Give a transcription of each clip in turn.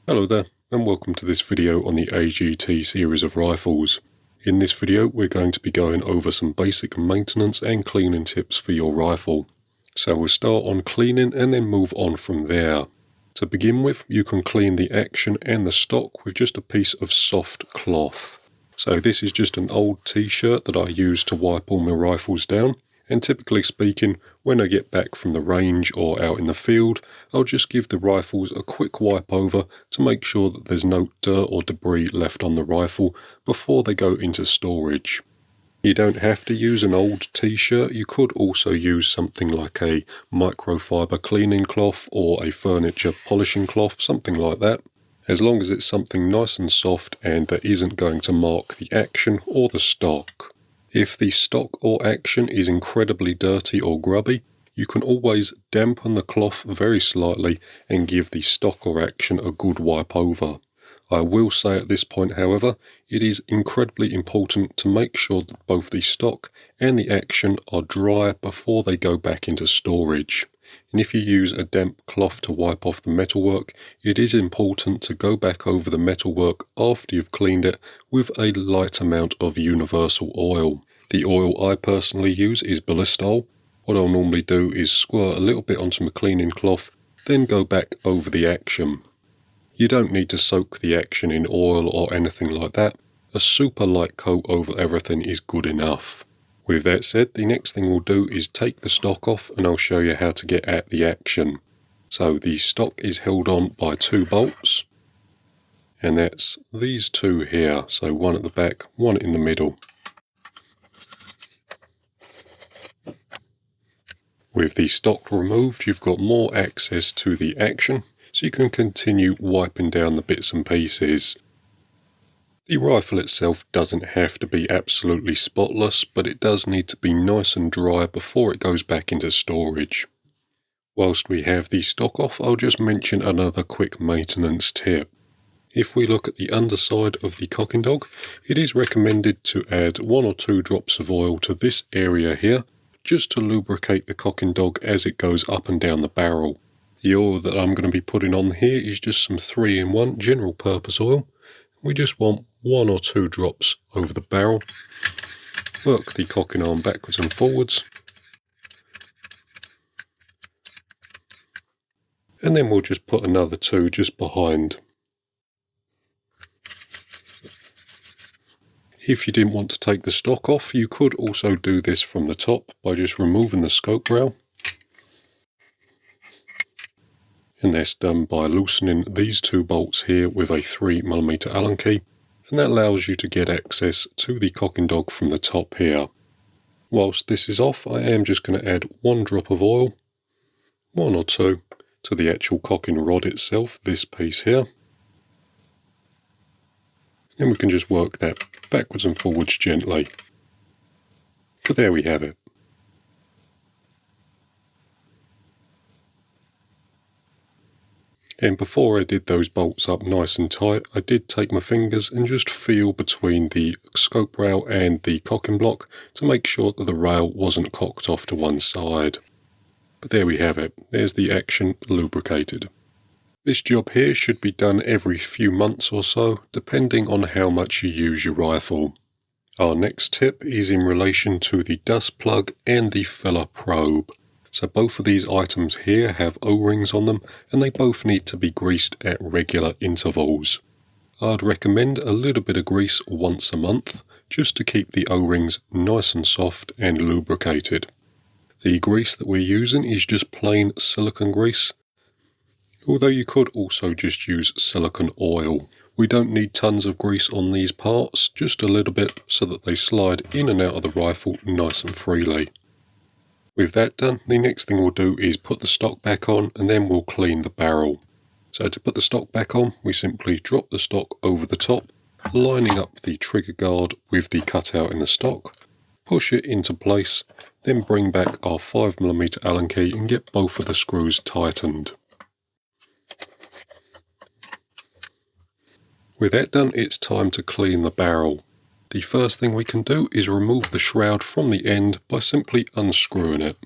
Hello there, and welcome to this video on the AGT series of rifles. In this video we're going to be going over some basic maintenance and cleaning tips for your rifle. So we'll start on cleaning and then move on from there. To begin with, you can clean the action and the stock with just a piece of soft cloth. So this is just an old t-shirt that I use to wipe all my rifles down. And typically speaking, when I get back from the range or out in the field, I'll just give the rifles a quick wipe over to make sure that there's no dirt or debris left on the rifle before they go into storage. You don't have to use an old t-shirt, you could also use something like a microfiber cleaning cloth or a furniture polishing cloth, something like that. As long as it's something nice and soft and that isn't going to mark the action or the stock. If the stock or action is incredibly dirty or grubby, you can always dampen the cloth very slightly and give the stock or action a good wipe over. I will say at this point, however, it is incredibly important to make sure that both the stock and the action are dry before they go back into storage. And if you use a damp cloth to wipe off the metalwork, it is important to go back over the metalwork after you've cleaned it with a light amount of universal oil. The oil I personally use is Ballistol. What I'll normally do is squirt a little bit onto my cleaning cloth, then go back over the action. You don't need to soak the action in oil or anything like that. A super light coat over everything is good enough. With that said, the next thing we'll do is take the stock off and I'll show you how to get at the action. So the stock is held on by 2 bolts. And that's these 2 here. So one at the back, one in the middle. With the stock removed, you've got more access to the action, so you can continue wiping down the bits and pieces. The rifle itself doesn't have to be absolutely spotless, but it does need to be nice and dry before it goes back into storage. Whilst we have the stock off, I'll just mention another quick maintenance tip. If we look at the underside of the cocking dog, it is recommended to add 1 or 2 drops of oil to this area here, just to lubricate the cocking dog as it goes up and down the barrel. The oil that I'm going to be putting on here is just some 3-in-1 general purpose oil. We just want 1 or 2 drops over the barrel. Work the cocking arm backwards and forwards. And then we'll just put another 2 just behind. If you didn't want to take the stock off, you could also do this from the top by just removing the scope rail. And that's done by loosening these 2 bolts here with a 3mm Allen key, and that allows you to get access to the cocking dog from the top here. Whilst this is off, I am just going to add 1 drop of oil, 1 or 2, to the actual cocking rod itself, this piece here. And we can just work that backwards and forwards gently. But there we have it. And before I did those bolts up nice and tight, I did take my fingers and just feel between the scope rail and the cocking block to make sure that the rail wasn't cocked off to one side. But there we have it. There's the action lubricated. This job here should be done every few months or so, depending on how much you use your rifle. Our next tip is in relation to the dust plug and the filler probe. So both of these items here have O-rings on them, and they both need to be greased at regular intervals. I'd recommend a little bit of grease once a month, just to keep the O-rings nice and soft and lubricated. The grease that we're using is just plain silicone grease, although you could also just use silicone oil. We don't need tons of grease on these parts, just a little bit so that they slide in and out of the rifle nice and freely. With that done, the next thing we'll do is put the stock back on and then we'll clean the barrel. So to put the stock back on, we simply drop the stock over the top, lining up the trigger guard with the cutout in the stock, push it into place, then bring back our 5mm Allen key and get both of the screws tightened. With that done, it's time to clean the barrel. The first thing we can do is remove the shroud from the end by simply unscrewing it.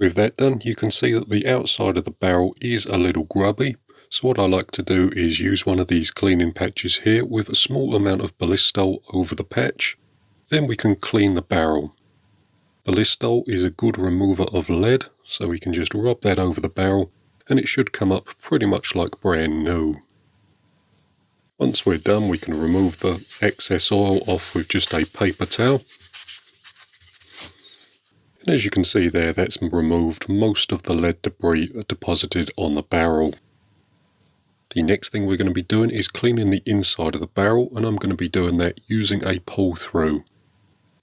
With that done, you can see that the outside of the barrel is a little grubby. So what I like to do is use one of these cleaning patches here with a small amount of Balistol over the patch. Then we can clean the barrel. Balistol is a good remover of lead, so we can just rub that over the barrel and it should come up pretty much like brand new. Once we're done, we can remove the excess oil off with just a paper towel. And as you can see there, that's removed most of the lead debris deposited on the barrel. The next thing we're going to be doing is cleaning the inside of the barrel, and I'm going to be doing that using a pull through.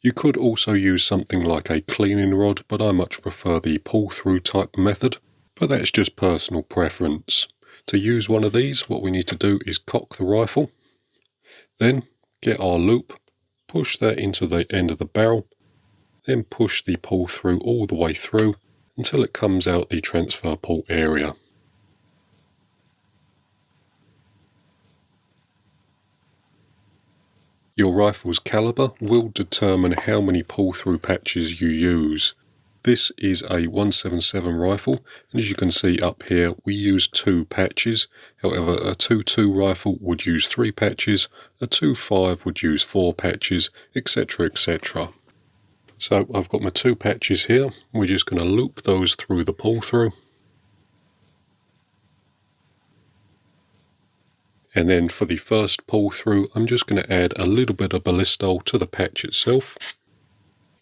You could also use something like a cleaning rod, but I much prefer the pull through type method, but that's just personal preference. To use one of these, what we need to do is cock the rifle, then get our loop, push that into the end of the barrel, then push the pull through all the way through until it comes out the transfer port area. Your rifle's caliber will determine how many pull-through patches you use. This is a 177 rifle, and as you can see up here, we use 2 patches. However, a 2.2 rifle would use 3 patches, a 2.5 would use 4 patches, etc, etc. So I've got my 2 patches here. We're just going to loop those through the pull-through. And then for the first pull through, I'm just going to add a little bit of Balistol to the patch itself.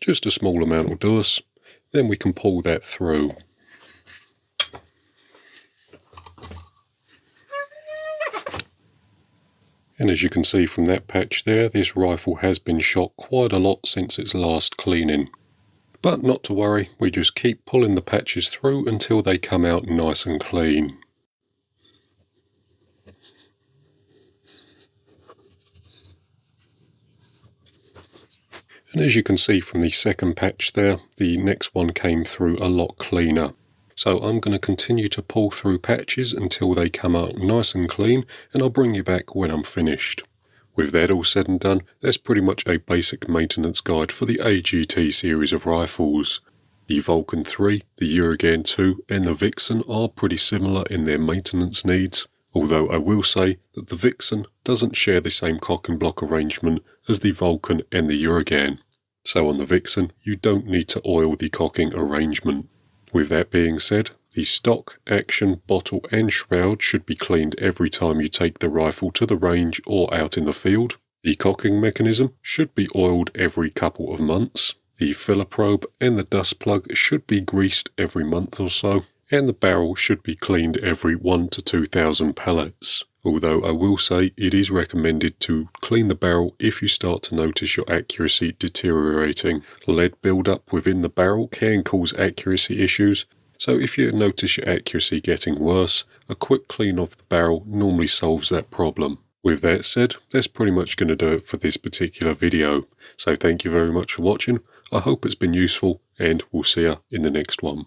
Just a small amount will do us. Then we can pull that through. And as you can see from that patch there, this rifle has been shot quite a lot since its last cleaning. But not to worry, we just keep pulling the patches through until they come out nice and clean. And as you can see from the second patch there, the next one came through a lot cleaner. So I'm going to continue to pull through patches until they come out nice and clean, and I'll bring you back when I'm finished. With that all said and done, that's pretty much a basic maintenance guide for the AGT series of rifles. The Vulcan 3, the Uragan 2 and the Vixen are pretty similar in their maintenance needs, although I will say that the Vixen doesn't share the same cock and block arrangement as the Vulcan and the Uragan. So on the Vixen, you don't need to oil the cocking arrangement. With that being said, the stock, action, bottle and shroud should be cleaned every time you take the rifle to the range or out in the field. The cocking mechanism should be oiled every couple of months. The filler probe and the dust plug should be greased every month or so, and the barrel should be cleaned every 1,000 to 2,000 pellets. Although I will say it is recommended to clean the barrel if you start to notice your accuracy deteriorating. Lead buildup within the barrel can cause accuracy issues, so if you notice your accuracy getting worse, a quick clean off the barrel normally solves that problem. With that said, that's pretty much going to do it for this particular video. So thank you very much for watching. I hope it's been useful, and we'll see you in the next one.